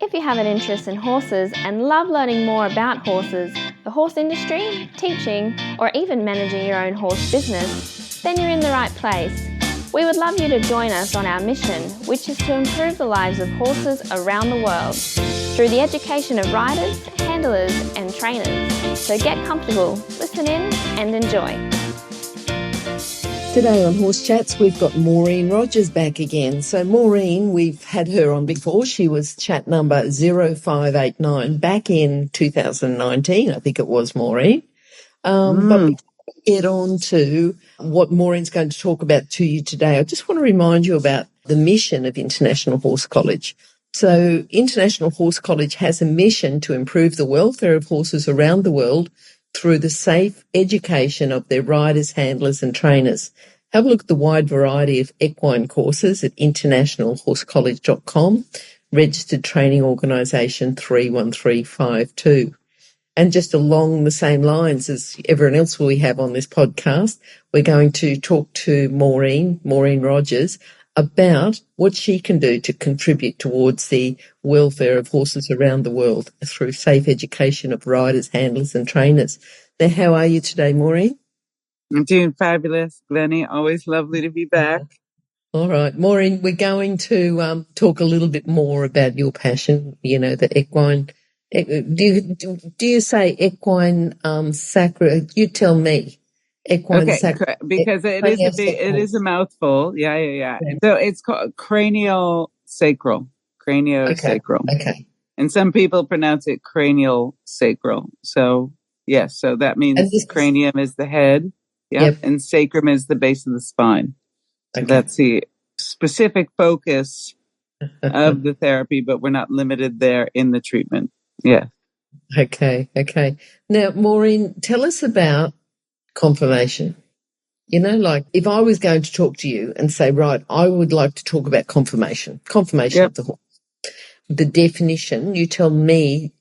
If you have an interest in horses and love learning more about horses, the horse industry, teaching, or even managing your own horse business, then you're in the right place. We would love you to join us on our mission, which is to improve the lives of horses around the world through the education of riders, handlers, and trainers. So get comfortable, listen in, and enjoy. Today on Horse Chats, we've got Maureen Rogers back again. So Maureen, we've had her on before. She was chat number 0589 back in 2019, I think it was, Maureen. But before we get on to what Maureen's going to talk about to you today, I just want to remind you about the mission of International Horse College. So International Horse College has a mission to improve the welfare of horses around the world through the safe education of their riders, handlers and trainers. Have a look at the wide variety of equine courses at internationalhorsecollege.com, registered training organisation 31352. And just along the same lines as everyone else we have on this podcast, we're going to talk to Maureen Rogers, about what she can do to contribute towards the welfare of horses around the world through safe education of riders, handlers and trainers. Now, how are you today, Maureen? I'm doing fabulous, Glenny. Always lovely to be back. All right, Maureen, we're going to talk a little bit more about your passion, the equine. Do you say equine sacra? You tell me. Equine sacra. Because it is a mouthful. Yeah. So it's called cranial sacral. Craniosacral. Okay. And some people pronounce it cranial sacral. So yes, so that means cranium is the head. Yep. And sacrum is the base of the spine. Okay. That's the specific focus of the therapy, but we're not limited there in the treatment. Yeah. Okay. Now, Maureen, tell us about confirmation. Like if I was going to talk to you and say, right, I would like to talk about confirmation of the horse. The definition, you tell me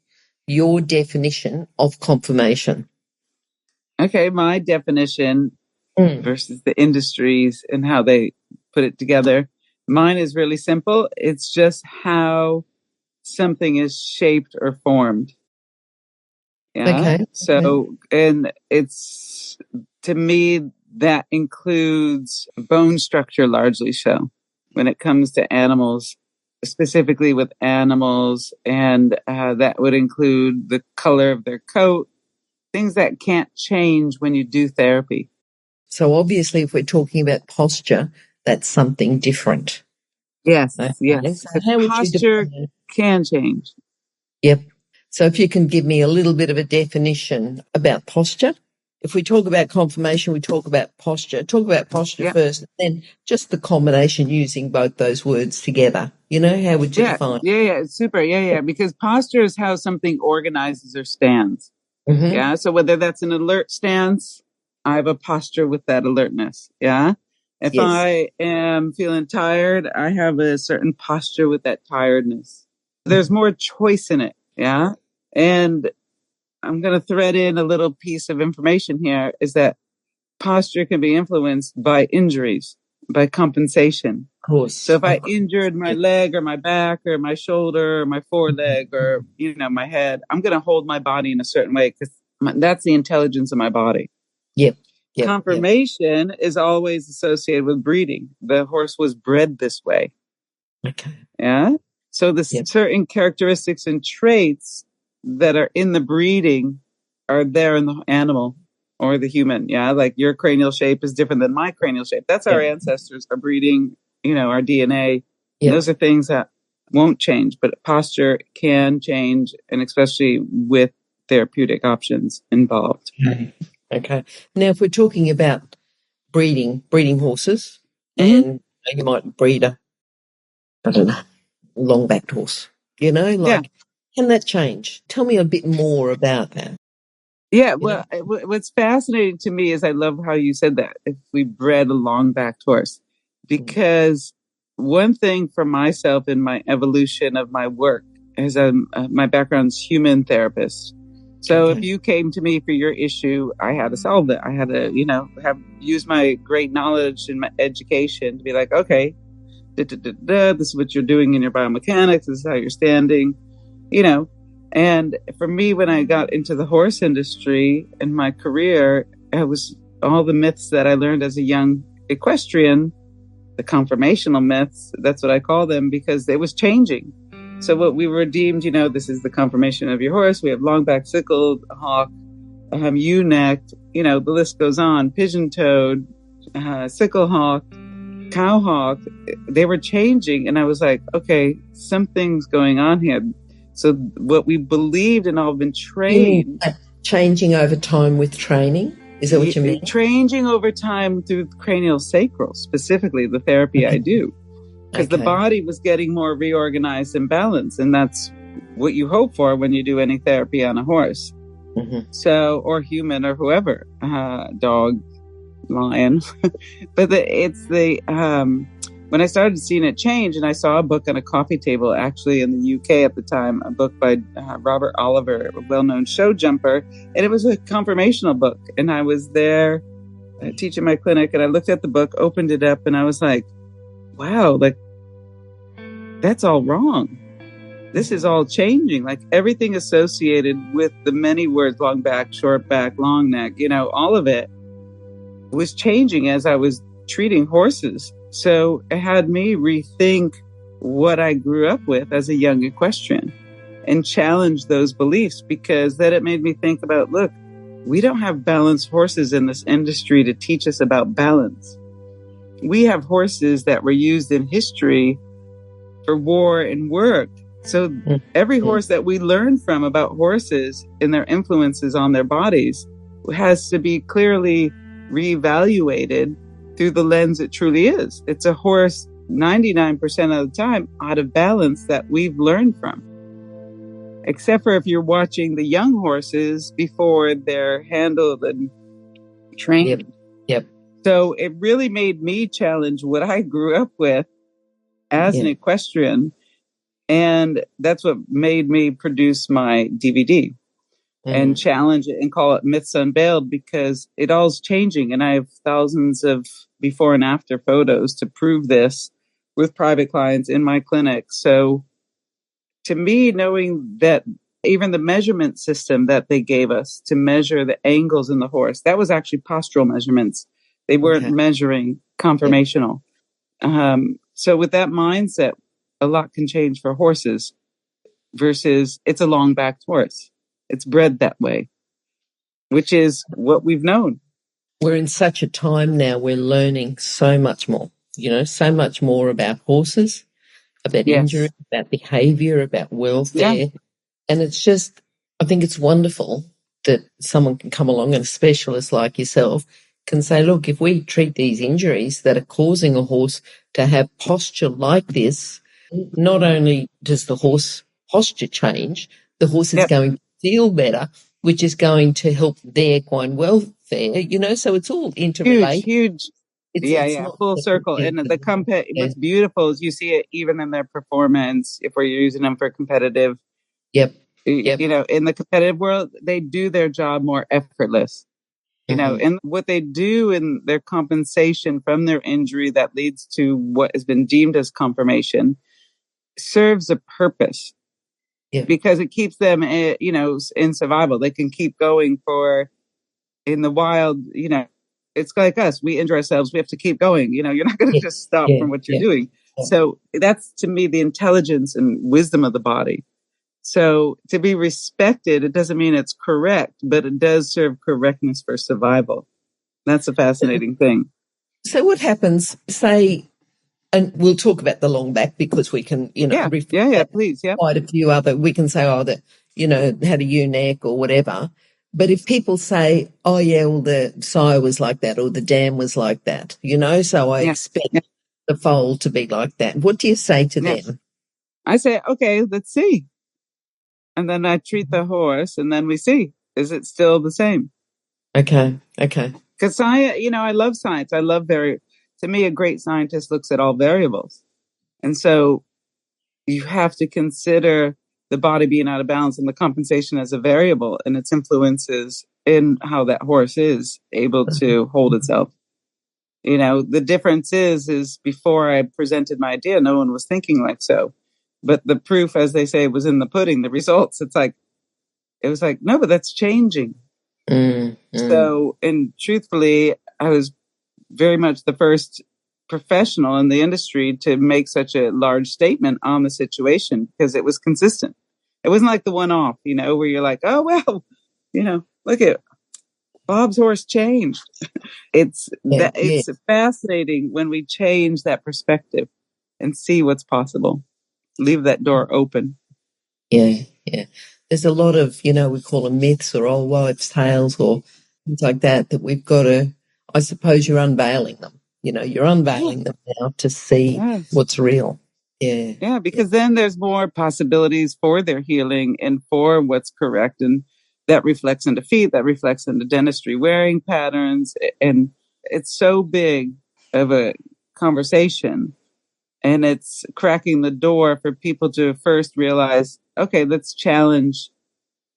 your definition of confirmation. Okay, my definition versus the industries and how they put it together. Mine is really simple. It's just how something is shaped or formed. Yeah. Okay. So, and it's, to me, that includes bone structure largely so when it comes to animals, specifically with animals, and that would include the color of their coat, things that can't change when you do therapy. So obviously if we're talking about posture, that's something different. Yes, okay. Yes. So how posture can change. Yep. So if you can give me a little bit of a definition about posture. If we talk about confirmation, we talk about posture. Talk about posture first, and then just the combination using both those words together. How would you define it? Yeah, super. Yeah. Because posture is how something organizes or stands. Mm-hmm. Yeah. So whether that's an alert stance, I have a posture with that alertness. Yeah. If I am feeling tired, I have a certain posture with that tiredness. There's more choice in it. Yeah. And I'm going to thread in a little piece of information here is that posture can be influenced by injuries, by compensation. Of course. So if I injured my leg or my back or my shoulder or my foreleg or, my head, I'm going to hold my body in a certain way because that's the intelligence of my body. Yep. Confirmation is always associated with breeding. The horse was bred this way. Okay. Yeah. So the certain characteristics and traits that are in the breeding are there in the animal or the human. Yeah. Like your cranial shape is different than my cranial shape. That's our ancestors, our breeding, our DNA. Those are things that won't change, but posture can change, and especially with therapeutic options involved. Okay. Now, if we're talking about breeding horses, and you might breed a long-backed horse, can that change? Tell me a bit more about that. Yeah, well, what's fascinating to me is I love how you said that, if we bred a long-backed horse, because one thing for myself in my evolution of my work is my background's human therapist. So if you came to me for your issue, I had to solve it. I had to, use my great knowledge and my education to be like, okay, this is what you're doing in your biomechanics. This is how you're standing. And for me, when I got into the horse industry in my career, it was all the myths that I learned as a young equestrian, the conformational myths, that's what I call them, because it was changing. So what we were deemed, this is the conformation of your horse. We have long back sickled, hawk, ewe-necked, the list goes on, pigeon-toed, sickle hawk, cow hawk. They were changing. And I was like, okay, something's going on here. So what we believed and all been trained. Changing over time with training? Is that what you mean? Changing over time through cranial sacral, specifically the therapy I do. Because the body was getting more reorganized and balanced. And that's what you hope for when you do any therapy on a horse. Mm-hmm. So, or human or whoever, dog, lion. But when I started seeing it change, and I saw a book on a coffee table, actually in the UK at the time, a book by Robert Oliver, a well-known show jumper, and it was a conformational book. And I was there teaching my clinic, and I looked at the book, opened it up, and I was like, wow, that's all wrong. This is all changing. Everything associated with the many words, long back, short back, long neck, all of it was changing as I was treating horses. So it had me rethink what I grew up with as a young equestrian and challenge those beliefs, because then it made me think about, look, we don't have balanced horses in this industry to teach us about balance. We have horses that were used in history for war and work. So every horse that we learn from about horses and their influences on their bodies has to be clearly reevaluated through the lens it truly is. It's a horse 99% of the time out of balance that we've learned from. Except for if you're watching the young horses before they're handled and trained. Yep. So it really made me challenge what I grew up with as an equestrian. And that's what made me produce my DVD and challenge it and call it Myths Unveiled, because it all's changing. And I have thousands of before and after photos to prove this with private clients in my clinic. So to me, knowing that even the measurement system that they gave us to measure the angles in the horse, that was actually postural measurements. They weren't measuring conformational. So with that mindset, a lot can change for horses versus it's a long-backed horse. It's bred that way, which is what we've known. We're in such a time now, we're learning so much more, so much more about horses, about injury, about behavior, about welfare. Yeah. And it's just, I think it's wonderful that someone can come along, and a specialist like yourself can say, look, if we treat these injuries that are causing a horse to have posture like this, not only does the horse posture change, the horse is going to feel better, which is going to help their equine welfare, so it's all interrelated. Huge. It's full circle. And what's beautiful is you see it even in their performance, if we're using them for competitive. Yep. In the competitive world, they do their job more effortless. And what they do in their compensation from their injury that leads to what has been deemed as conformation serves a purpose because it keeps them, in survival. They can keep going in the wild, it's like us. We injure ourselves. We have to keep going. You're not going to just stop from what you're doing. Yeah. So that's, to me, the intelligence and wisdom of the body. So to be respected, it doesn't mean it's correct, but it does serve correctness for survival. That's a fascinating thing. So what happens, say, and we'll talk about the long back because we can, please. Yeah. Quite a few other, we can say, had a ewe-neck or whatever. But if people say, the sire was like that or the dam was like that, so I expect the foal to be like that. What do you say to them? I say, okay, let's see. And then I treat the horse and then we see, is it still the same? Okay. Because I love science. To me, a great scientist looks at all variables. And so you have to consider the body being out of balance and the compensation as a variable and its influences in how that horse is able to hold itself. The difference is before I presented my idea, no one was thinking like so. But the proof, as they say, was in the pudding, the results. It was like, no, but that's changing. So, and truthfully, I was very much the first professional in the industry to make such a large statement on the situation because it was consistent. It wasn't like the one-off, where you're like, oh, well, look at Bob's horse changed. It's fascinating when we change that perspective and see what's possible. Leave that door open. Yeah. There's a lot of, we call them myths or old wives' tales or things like that we've got to, I suppose you're unveiling them. You're unveiling them now to see what's real. Yeah. Yeah, because then there's more possibilities for their healing and for what's correct. And that reflects into feet, that reflects into dentistry wearing patterns. And it's so big of a conversation. And it's cracking the door for people to first realize, okay, let's challenge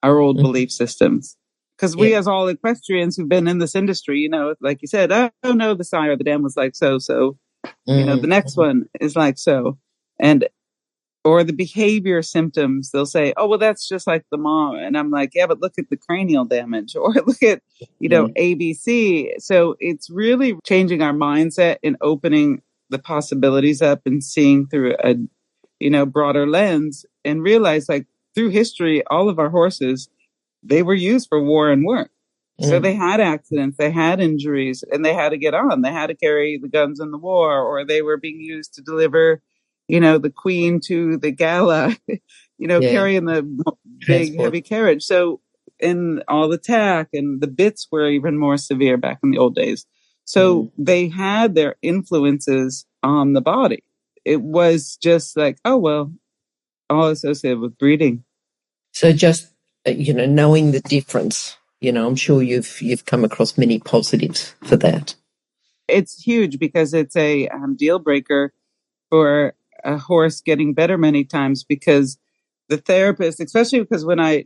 our old belief systems. Because we, as all equestrians who've been in this industry, like you said, oh no, the sire of the dam was like so. The next one is like so. Or the behavior symptoms, they'll say, oh, well, that's just like the mom. And I'm like, yeah, but look at the cranial damage or look at, ABC. So it's really changing our mindset and opening the possibilities up and seeing through a, broader lens and realize like through history, all of our horses, they were used for war and work. So they had accidents, they had injuries, and they had to get on. They had to carry the guns in the war, or they were being used to deliver, the queen to the gala, carrying the big, heavy carriage. So, in all the tack and the bits were even more severe back in the old days. So they had their influences on the body. It was just like, oh, well, all associated with breeding. So just, knowing the difference, I'm sure you've come across many positives for that. It's huge because it's a deal breaker for a horse getting better many times because the therapist, especially because when I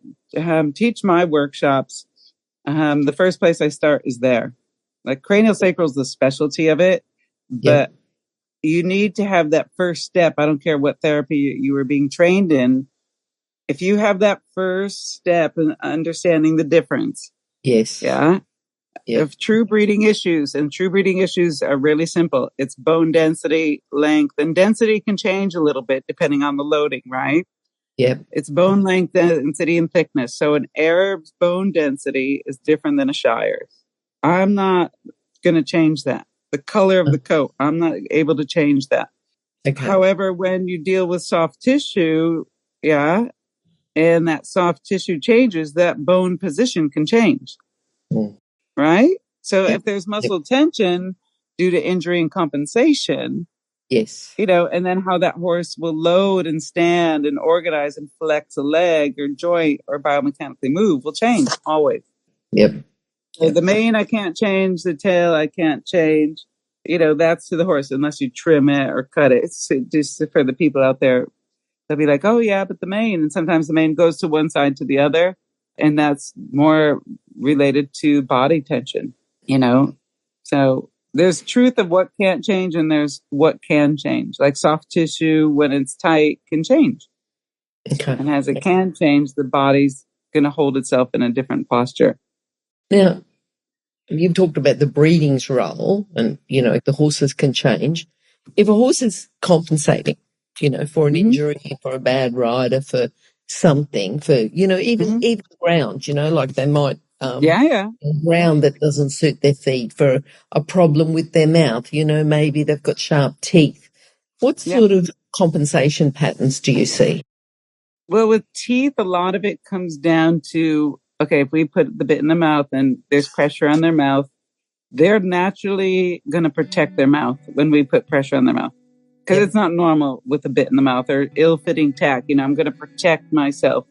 teach my workshops, the first place I start is there. Like cranial sacral is the specialty of it, but you need to have that first step. I don't care what therapy you were being trained in. If you have that first step in understanding the difference. Yes. Yeah. Of true breeding issues, and true breeding issues are really simple. It's bone density, length, and density can change a little bit depending on the loading, right? Yep. It's bone length, density, and thickness. So an Arab's bone density is different than a Shire's. I'm not going to change that. The color of the coat, I'm not able to change that. Okay. However, when you deal with soft tissue, and that soft tissue changes, that bone position can change. Right? So if there's muscle tension due to injury and compensation, and then how that horse will load and stand and organize and flex a leg or joint or biomechanically move will change always. So the mane I can't change, the tail I can't change. That's to the horse unless you trim it or cut it. It's just for the people out there. They'll be like, oh yeah, but the mane. And sometimes the mane goes to one side to the other. And that's more related to body tension, So there's truth of what can't change and there's what can change. Like soft tissue, when it's tight, can change. Okay. And as it can change, the body's going to hold itself in a different posture. Now, you've talked about the breeding's role and, the horses can change. If a horse is compensating, for an injury, for a bad rider, for something, for, even ground, like they might ground that doesn't suit their feet, for a problem with their mouth, maybe they've got sharp teeth. What sort of compensation patterns do you see? Well, with teeth, a lot of it comes down to, okay, if we put the bit in the mouth and there's pressure on their mouth, they're naturally going to protect their mouth when we put pressure on their mouth. Because it's not normal with a bit in the mouth or ill-fitting tack. I'm going to protect myself.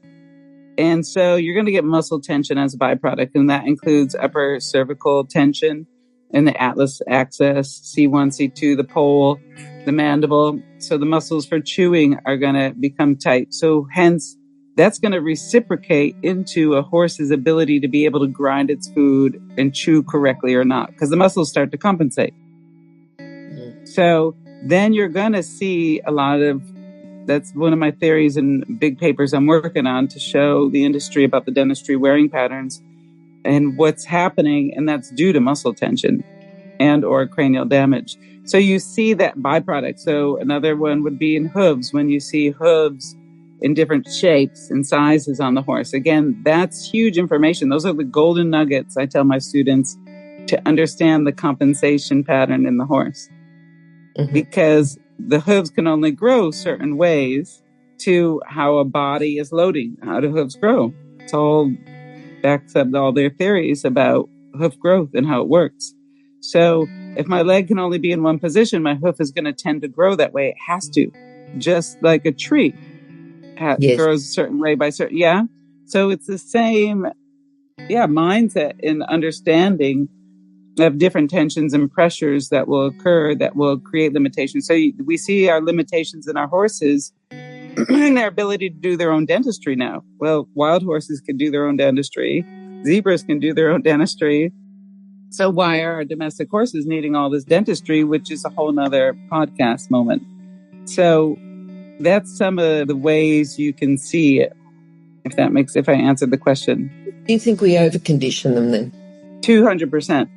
And so you're going to get muscle tension as a byproduct. And that includes upper cervical tension and the atlas axis, C1, C2, the pole, the mandible. So the muscles for chewing are going to become tight. So hence, that's going to reciprocate into a horse's ability to be able to grind its food and chew correctly or not. Because the muscles start to compensate. So then you're going to see a lot of That's one of my theories and big papers I'm working on to show the industry about the dentistry wearing patterns and what's happening. And that's due to muscle tension and or cranial damage. So you see that byproduct. So another one would be in hooves. When you see hooves in different shapes and sizes on the horse, again, that's huge information. Those are the golden nuggets I tell my students to understand the compensation pattern in the horse. Because the hooves can only grow certain ways to how a body is loading. How do hooves grow? It's all backs up all their theories about hoof growth and how it works. So if my leg can only be in one position, my hoof is going to tend to grow that way. It has to, just like a tree grows a certain way by certain. Yeah. So it's the same, mindset and understanding of different tensions and pressures that will occur that will create limitations. So we see our limitations in our horses and their ability to do their own dentistry now. Well, wild horses can do their own dentistry. Zebras can do their own dentistry. So why are our domestic horses needing all this dentistry, which is a whole nother podcast moment. So that's some of the ways you can see it, if I answered the question. Do you think we overcondition them then? 200%.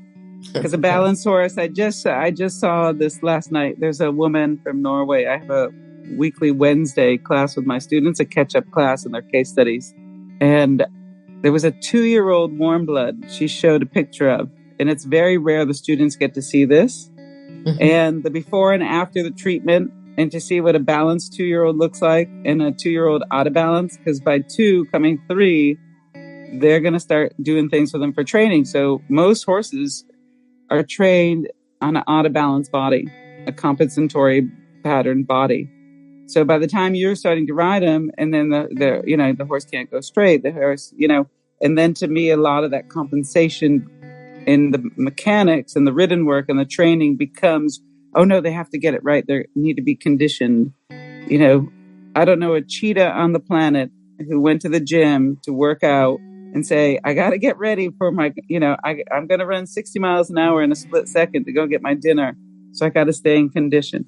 Because a balanced horse, I just saw this last night. There's a woman from Norway. I have a weekly Wednesday class with my students, a catch-up class in their case studies. And there was a 2-year-old warm blood she showed a picture of. And it's very rare the students get to see this. And the before and after the treatment, and to see what a balanced 2-year-old looks like and a 2-year-old out of balance. Because by 2 coming 3, they're going to start doing things with them for training. So most horses are trained on an out of balance body, a compensatory pattern body. So by the time you're starting to ride them, and then the horse can't go straight, the horse, and then to me, a lot of that compensation in the mechanics and the ridden work and the training becomes, oh no, they have to get it right. They need to be conditioned. I don't know a cheetah on the planet who went to the gym to work out and say, I got to get ready for my, I'm going to run 60 miles an hour in a split second to go get my dinner. So I got to stay in condition.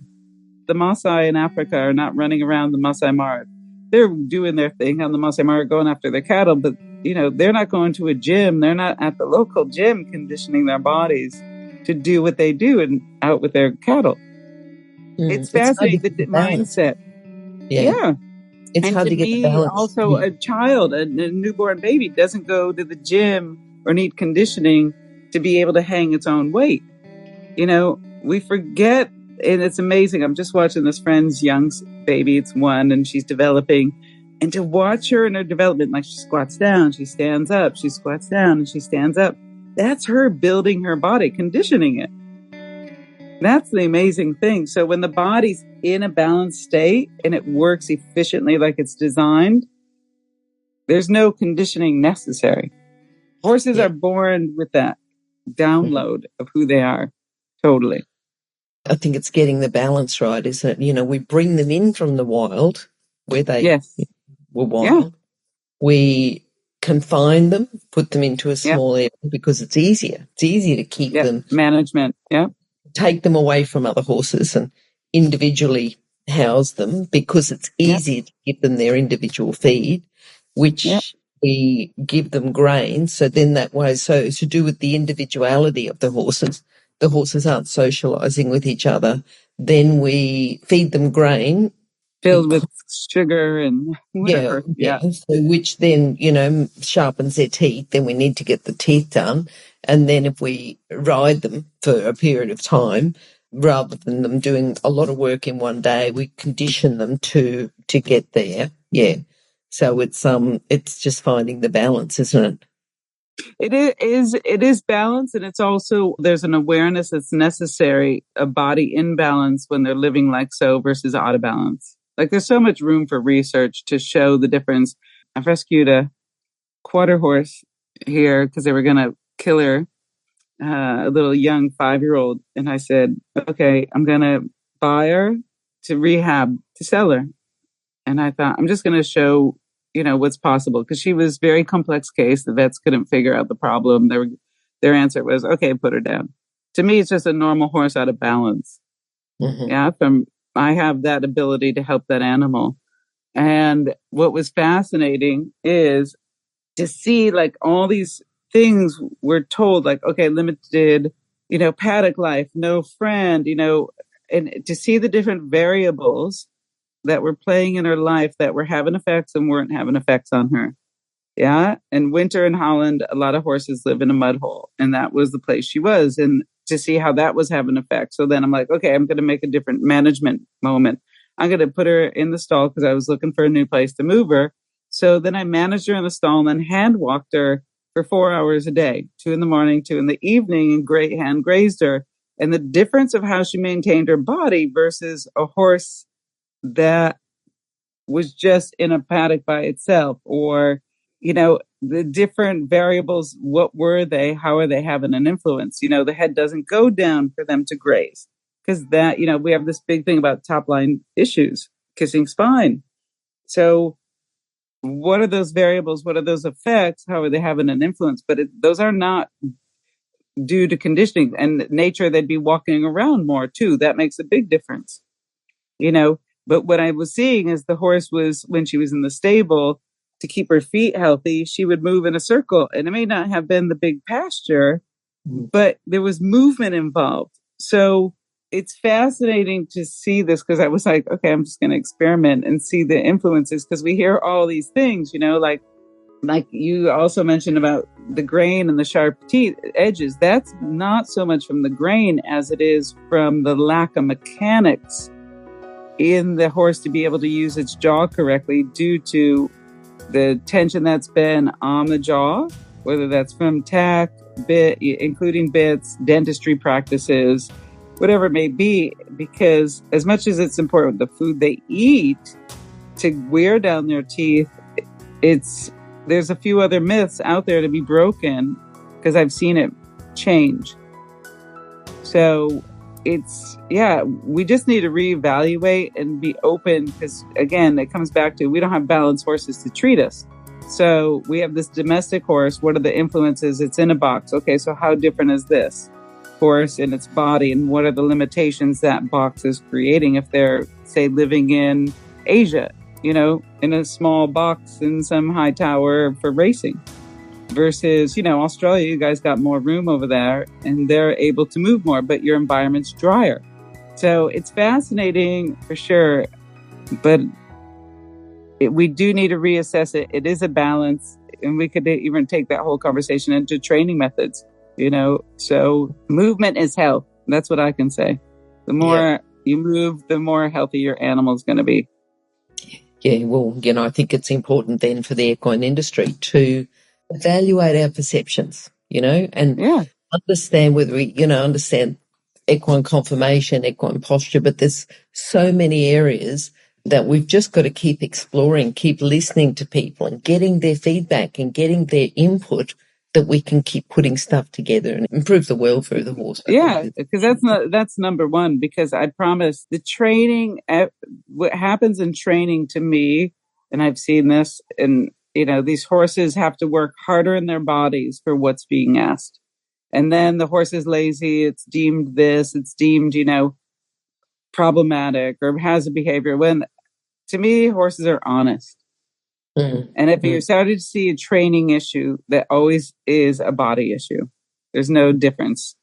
The Maasai in Africa are not running around the Maasai Mara. They're doing their thing on the Maasai Mara, going after their cattle, but they're not going to a gym. They're not at the local gym conditioning their bodies to do what they do and out with their cattle. It's fascinating, the mindset. Yeah. It's hard to get the balance. Also, a child, a newborn baby doesn't go to the gym or need conditioning to be able to hang its own weight. We forget, and it's amazing. I'm just watching this friend's young baby. It's 1 and she's developing. And to watch her in her development, like she squats down, she stands up, she squats down and she stands up. That's her building her body, conditioning it. That's the amazing thing. So when the body's in a balanced state and it works efficiently like it's designed, there's no conditioning necessary. Horses are born with that download of who they are. Totally. I think it's getting the balance right, isn't it? We bring them in from the wild where they were wild. Yeah. We confine them, put them into a small area because it's easier. It's easier to keep them. Management. Yeah. Take them away from other horses and individually house them because it's easier to give them their individual feed, which we give them grain. So then that way, so to do with the individuality of the horses aren't socializing with each other. Then we feed them grain filled with sugar and whatever. Yeah. So which then, sharpens their teeth. Then we need to get the teeth done. And then if we ride them for a period of time, rather than them doing a lot of work in one day, we condition them to get there. Yeah. So it's just finding the balance, isn't it? It is balance, and it's also, there's an awareness that's necessary, a body imbalance when they're living like so versus out of balance. Like there's so much room for research to show the difference. I've rescued a quarter horse here because they were going to kill her, a little young 5-year-old. And I said, okay, I'm going to buy her to rehab to sell her. And I thought, I'm just going to show what's possible, because she was very complex case. The vets couldn't figure out the problem. Their answer was, okay, put her down. To me, it's just a normal horse out of balance. Mm-hmm. Yeah. From I have that ability to help that animal. And what was fascinating is to see like all these things we're told, like, okay, limited, paddock life, no friend, and to see the different variables that were playing in her life that were having effects and weren't having effects on her. Yeah. And winter in Holland, a lot of horses live in a mud hole. And that was the place she was. And to see how that was having effect. So then I'm like, okay, I'm going to make a different management moment. I'm going to put her in the stall because I was looking for a new place to move her. So then I managed her in the stall and then hand walked her for 4 hours a day, 2 in the morning, 2 in the evening, and hand grazed her. And the difference of how she maintained her body versus a horse that was just in a paddock by itself, or the different variables, what were they? How are they having an influence? The head doesn't go down for them to graze because that, we have this big thing about top line issues, kissing spine. So what are those variables? What are those effects? How are they having an influence? But those are not due to conditioning and nature. They'd be walking around more too. That makes a big difference, But what I was seeing is the horse was, when she was in the stable, to keep her feet healthy, she would move in a circle. And it may not have been the big pasture, but there was movement involved. So it's fascinating to see this because I was like, okay, I'm just going to experiment and see the influences, because we hear all these things, like you also mentioned about the grain and the sharp teeth edges. That's not so much from the grain as it is from the lack of mechanics in the horse to be able to use its jaw correctly due to the tension that's been on the jaw, whether that's from tack, bit, including bits, dentistry practices, whatever it may be. Because as much as it's important the food they eat to wear down their teeth, there's a few other myths out there to be broken, because I've seen it change. So we just need to reevaluate and be open, because again, it comes back to, we don't have balanced horses to treat us. So we have this domestic horse. What are the influences? It's in a box. Okay, so how different is this horse in its body, and what are the limitations that box is creating if they're, say, living in Asia, in a small box in some high tower for racing? Versus, Australia, you guys got more room over there and they're able to move more, but your environment's drier. So it's fascinating for sure, but we do need to reassess it. It is a balance, and we could even take that whole conversation into training methods, so movement is health. That's what I can say. The more you move, the more healthy your animal's going to be. Yeah, well, I think it's important then for the equine industry to evaluate our perceptions, and understand whether we, understand equine conformation, equine posture, but there's so many areas that we've just got to keep exploring, keep listening to people and getting their feedback and getting their input, that we can keep putting stuff together and improve the welfare of the horse. Yeah, because that's number one, because I promise the training, what happens in training to me, and I've seen this, and these horses have to work harder in their bodies for what's being asked. And then the horse is lazy. It's deemed this, it's deemed, problematic or has a behavior, when to me, horses are honest. And if you're starting to see a training issue, that always is a body issue. There's no difference.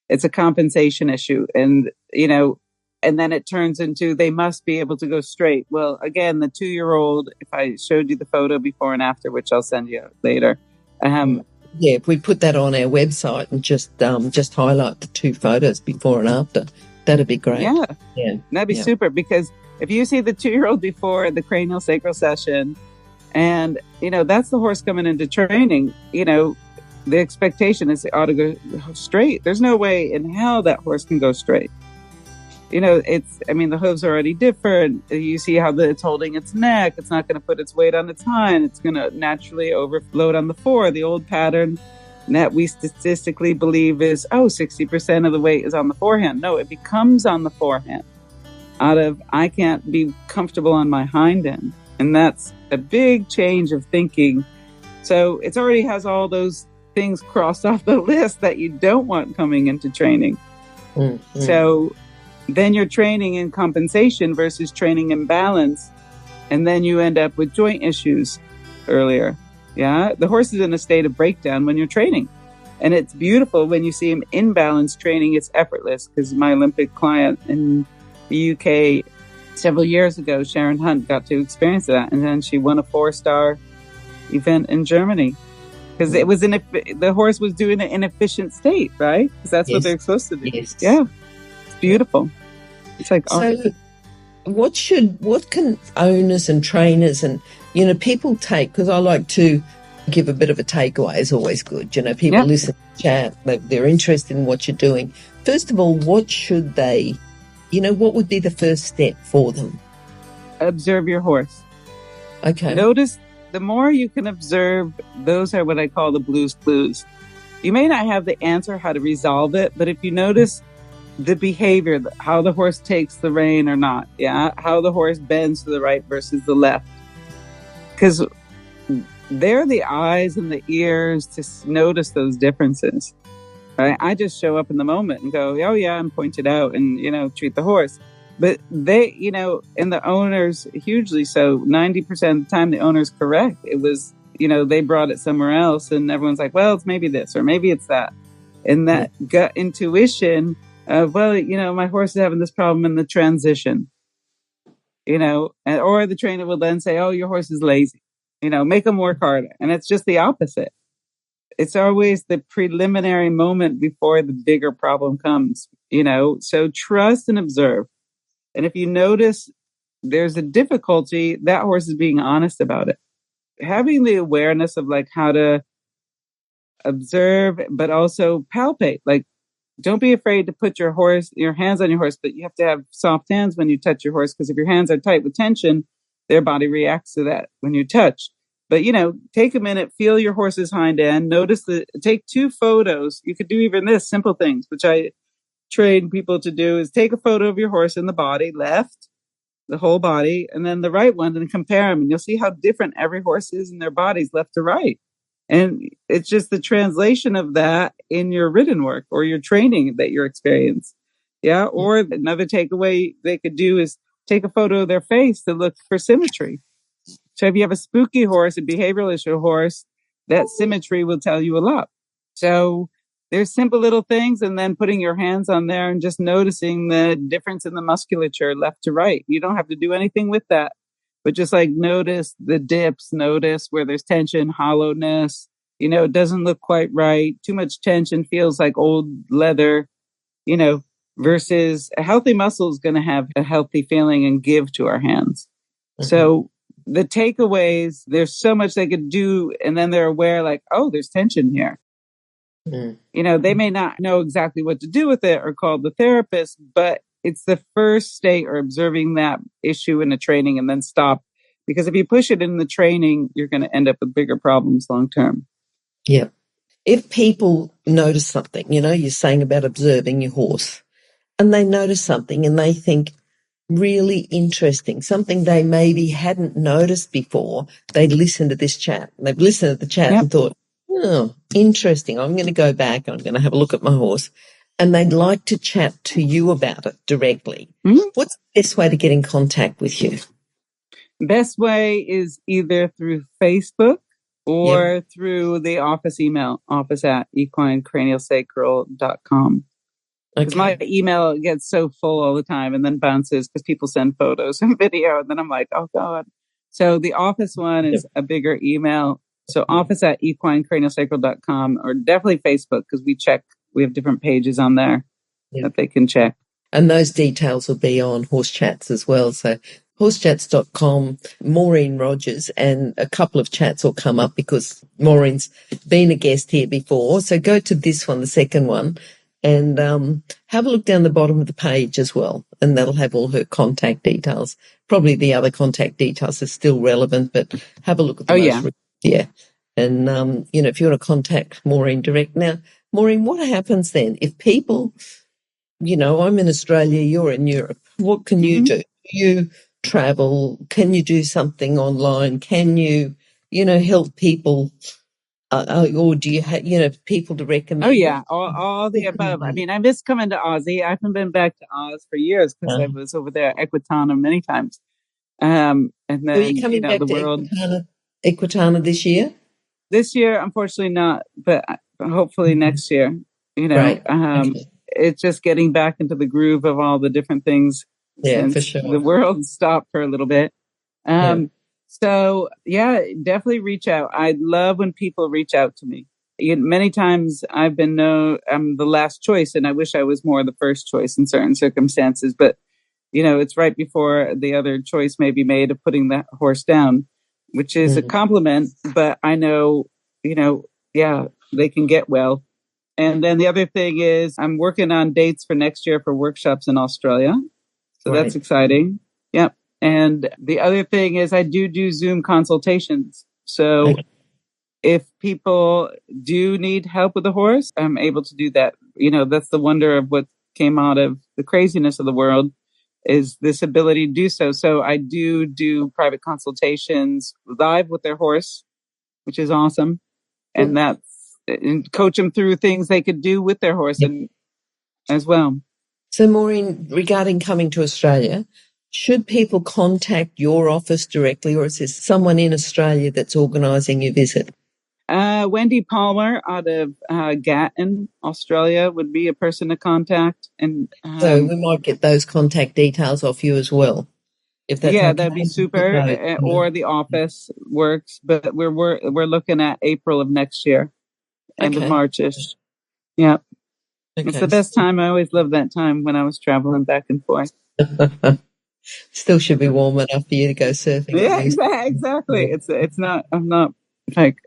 It's a compensation issue. And, and then it turns into, they must be able to go straight. Well, again, the 2-year-old, if I showed you the photo before and after, which I'll send you later. If we put that on our website and just highlight the 2 photos before and after, that'd be great. Yeah. That'd be super, because if you see the 2-year-old before the cranial sacral session, and, that's the horse coming into training, the expectation is it ought to go straight. There's no way in hell that horse can go straight. The hooves are already different. You see how it's holding its neck. It's not going to put its weight on its hind. It's going to naturally overload on the fore. The old pattern that we statistically believe is, 60% of the weight is on the forehand. No, it becomes on the forehand out of, I can't be comfortable on my hind end. And that's a big change of thinking. So it already has all those things crossed off the list that you don't want coming into training. So then you're training in compensation versus training in balance. And then you end up with joint issues earlier. Yeah. The horse is in a state of breakdown when you're training. And it's beautiful when you see him in balance training. It's effortless, because my Olympic client in the UK several years ago, Sharon Hunt, got to experience that. And then she won a 4-star event in Germany, because it was the horse was doing it in efficient state, right? Because that's what they're supposed to do. Yes. Yeah. It's beautiful. It's like, so what can owners and trainers and, people take, because I like to give a bit of a takeaway is always good. People listen to chat, they're interested in what you're doing. First of all, what should they, what would be the first step for them? Observe your horse. Okay. Notice, the more you can observe, those are what I call the Blue's Clues. You may not have the answer how to resolve it, but if you notice the behavior, how the horse takes the rein or not, how the horse bends to the right versus the left, because they're the eyes and the ears to notice those differences, right? I just show up in the moment and go, oh yeah, and point it out and, treat the horse. But they, and the owners, hugely so, 90% of the time, the owner's correct. It was, they brought it somewhere else and everyone's like, well, it's maybe this or maybe it's that. And that gut intuition of, well, my horse is having this problem in the transition, or the trainer will then say, oh, your horse is lazy, make them work harder. And it's just the opposite. It's always the preliminary moment before the bigger problem comes, so trust and observe. And if you notice there's a difficulty, that horse is being honest about it. Having the awareness of like how to observe, but also palpate. Like, don't be afraid to put your hands on your horse, but you have to have soft hands when you touch your horse, because if your hands are tight with tension, their body reacts to that when you touch. But, take a minute, feel your horse's hind end, take 2 photos. You could do even this, simple things, which I train people to do, is take a photo of your horse in the body, left, the whole body, and then the right one, and compare them. And you'll see how different every horse is in their bodies, left to right. And it's just the translation of that in your ridden work or your training that you're experiencing. Yeah. Or another takeaway they could do is take a photo of their face to look for symmetry. So if you have a spooky horse, a behavioral issue horse, that symmetry will tell you a lot. So there's simple little things, and then putting your hands on there and just noticing the difference in the musculature left to right. You don't have to do anything with that, but just like notice the dips, notice where there's tension, hollowness, it doesn't look quite right. Too much tension feels like old leather, versus a healthy muscle is going to have a healthy feeling and give to our hands. Mm-hmm. So the takeaways, there's so much they could do. And then they're aware like, oh, there's tension here. Mm. They may not know exactly what to do with it or call the therapist, but it's the first state, or observing that issue in the training and then stop. Because if you push it in the training, you're going to end up with bigger problems long term. Yeah. If people notice something, you're saying about observing your horse, and they notice something and they think really interesting, something they maybe hadn't noticed before, they'd listen to this chat. They've listened to the chat and thought, oh, interesting. I'm going to go back. I'm going to have a look at my horse. And they'd like to chat to you about it directly. Mm-hmm. What's the best way to get in contact with you? Best way is either through Facebook or through the office email, office@equinecranialsacral.com. Because my email gets so full all the time and then bounces because people send photos and video. And then I'm like, oh, God. So the office one is a bigger email. So office@equinecranialsacral.com, or definitely Facebook, because we have different pages on there that they can check. And those details will be on Horse Chats as well. So horsechats.com, Maureen Rogers, and a couple of chats will come up because Maureen's been a guest here before. So go to this one, the second one, and have a look down the bottom of the page as well. And that'll have all her contact details. Probably the other contact details are still relevant, but have a look at the Yeah. And, if you want to contact Maureen direct. Now, Maureen, what happens then if people, I'm in Australia, you're in Europe. What can you do? You travel? Can you do something online? Can you, help people Or do you have, people to recommend? Oh yeah, all the above. I mean, I miss coming to Aussie. I haven't been back to Oz for years because I was over there at Equitana many times. And then, are you coming back the to world Equitana this year? This year, unfortunately not, but hopefully next year. Right. Okay. It's just getting back into the groove of all the different things since for sure. the world stopped for a little bit. So yeah, definitely reach out. I love when people reach out to me. Many times I've been known I'm the last choice, and I wish I was more the first choice in certain circumstances. But it's right before the other choice may be made of putting the horse down, which is a compliment. But I know, they can get well. And then the other thing is I'm working on dates for next year for workshops in Australia. So that's exciting. Yep. And the other thing is I do Zoom consultations. So if people do need help with a horse, I'm able to do that. That's the wonder of what came out of the craziness of the world is this ability to do so. So I do private consultations live with their horse, which is awesome. And and coach them through things they could do with their horse and as well. So Maureen, regarding coming to Australia, should people contact your office directly, or is there someone in Australia that's organising your visit? Wendy Palmer out of Gatton, Australia would be a person to contact. And so we might get those contact details off you as well. If that's okay. That'd be super. Or the office works, but we're looking at April of next year, end of Marchish. Yeah. Okay. It's the best time. I always loved that time when I was traveling back and forth. Still should be warm enough for you to go surfing. Yeah, exactly. It's not. I'm not like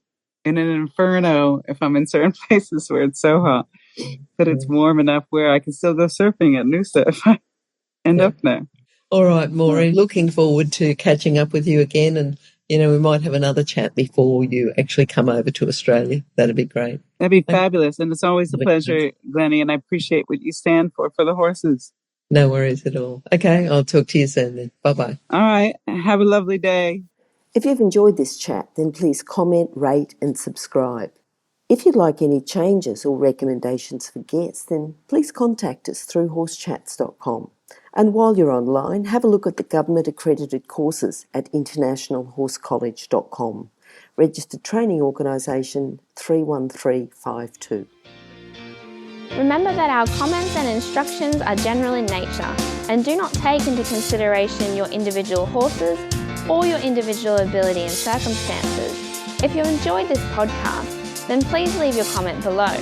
in an inferno if I'm in certain places where it's so hot, but it's warm enough where I can still go surfing at Noosa if I end up there. All right, Maureen. Looking forward to catching up with you again, and we might have another chat before you actually come over to Australia. That'd be great. That'd be fabulous, and it's always a pleasure, Glenny. And I appreciate what you stand for the horses. No worries at all. Okay, I'll talk to you soon then. Bye-bye. All right. Have a lovely day. If you've enjoyed this chat, then please comment, rate and subscribe. If you'd like any changes or recommendations for guests, then please contact us through horsechats.com. And while you're online, have a look at the government-accredited courses at internationalhorsecollege.com. Registered Training Organisation 31352. Remember that our comments and instructions are general in nature and do not take into consideration your individual horses or your individual ability and circumstances. If you enjoyed this podcast, then please leave your comment below.